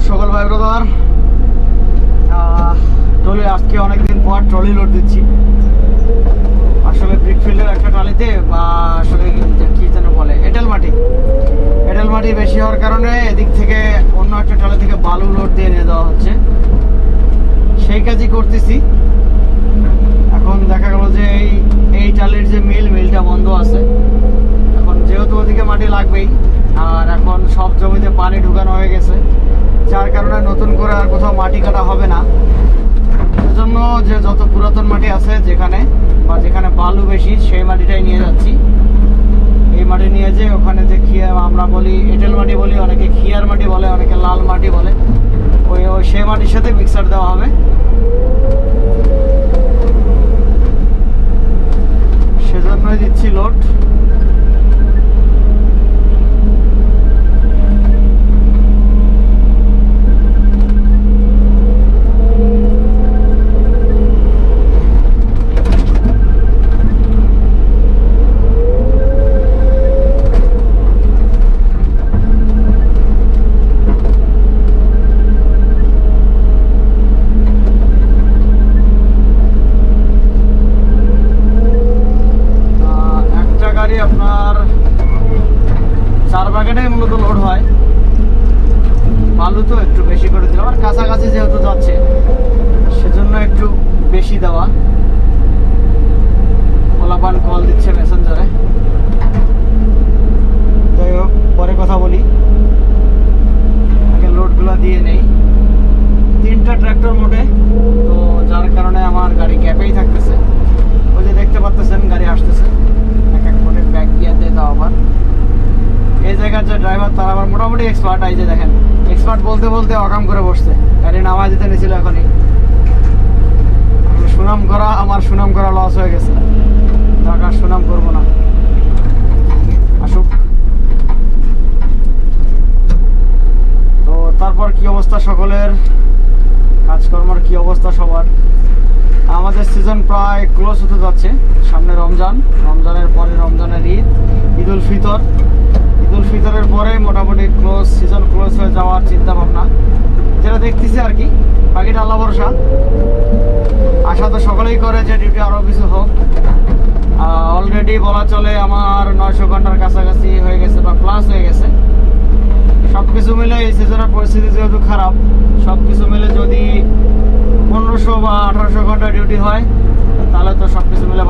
সকল ভাই brother. Trolley আজকে অনেকদিন পর ট্রলি লোড দিচ্ছি। আসলে ব্রিকফিল্ডের একটা ট্রলিতে বা আসলে কি যেন বলে এঁটেল মাটি বেশি হওয়ার কারণে এদিক থেকে অন্য একটা ট্রলি থেকে বালু লোড দিয়ে নিয়ে দেওয়া হচ্ছে। সেই কাজই করতেছি। এখন দেখা গেল যে এই ট্রলির যে মিলটা বন্ধ আছে। এখন যেহেতু ওদিকে মাটি লাগবেই, আর এখন সব জমিতে পানি ঢুকানো হয়ে গেছে, যার কারণে নতুন করে আর কোথাও মাটি কাটা হবে না। সেজন্য যে যত পুরাতন মাটি আছে যেখানে বালু বেশি, সেই মাটিটাই নিয়ে যাচ্ছি। এই মাটি নিয়ে যে ওখানে যে আমরা বলি এঁটেল মাটি বলি, অনেকে খিয়ার মাটি বলে, অনেকে লাল মাটি বলে, ওই সেই মাটির সাথে মিক্সার দেওয়া হবে। সেজন্যই দিচ্ছি লোড। আপনার 4 প্যাকেটে মূলত লোড হয়। বালু তো একটু বেশি করে দিলাম, আর কাছাকাছি যেহেতু যাচ্ছে সেজন্য একটু বেশি দেওয়া। পোলাপান কল দিচ্ছে মেসেঞ্জারে। যাই হোক, পরে কথা বলি, আগে লোডগুলো দিয়ে নেই। 3টা ট্র্যাক্টর মোটে, তো যার কারণে আমার গাড়ি গ্যাপেই থাকতেছে। ওই যে দেখতে পাচ্ছেন গাড়ি আসতেছে, ব্যাক গিয়ার দিয়ে দাও। আবার এই জায়গার যে ড্রাইভার তার আবার মোটামুটি এক্সপার্ট। এই যে দেখেন, এক্সপার্ট বলতে বলতে অকাম করে বসছে। গাড়ি নামায় দিতে নিয়েছিল, এখনই আমার সুনাম করা লস হয়ে গেছে। টাকার সুনাম করবো না, আসুক। তো তারপর কি অবস্থা সকলের, কাজকর্মের কি অবস্থা সবার? আমাদের সিজন প্রায় ক্লোজ হতে যাচ্ছে। সামনে রমজানের পরে রমজানের ঈদুল ফিতরের পরে মোটামুটি সিজন ক্লোজ হয়ে যাওয়ার চিন্তা ভাবনা, যেটা দেখতেছি আর কি। বাকিটা আল্লাহ ভরসা। আশা তো সকলেই করে যে ডিউটি আরও কিছু হোক। অলরেডি বলা চলে আমার 900 ঘন্টার কাছাকাছি হয়ে গেছে বা প্লাস হয়ে গেছে। সব কিছু মিলে এই সিজনের পরিস্থিতি যেহেতু খারাপ, সব কিছু মিলে যদি 1500 বা 1800 ঘন্টা ডিউটি হয়, তাহলে তো সব কিছু মিলে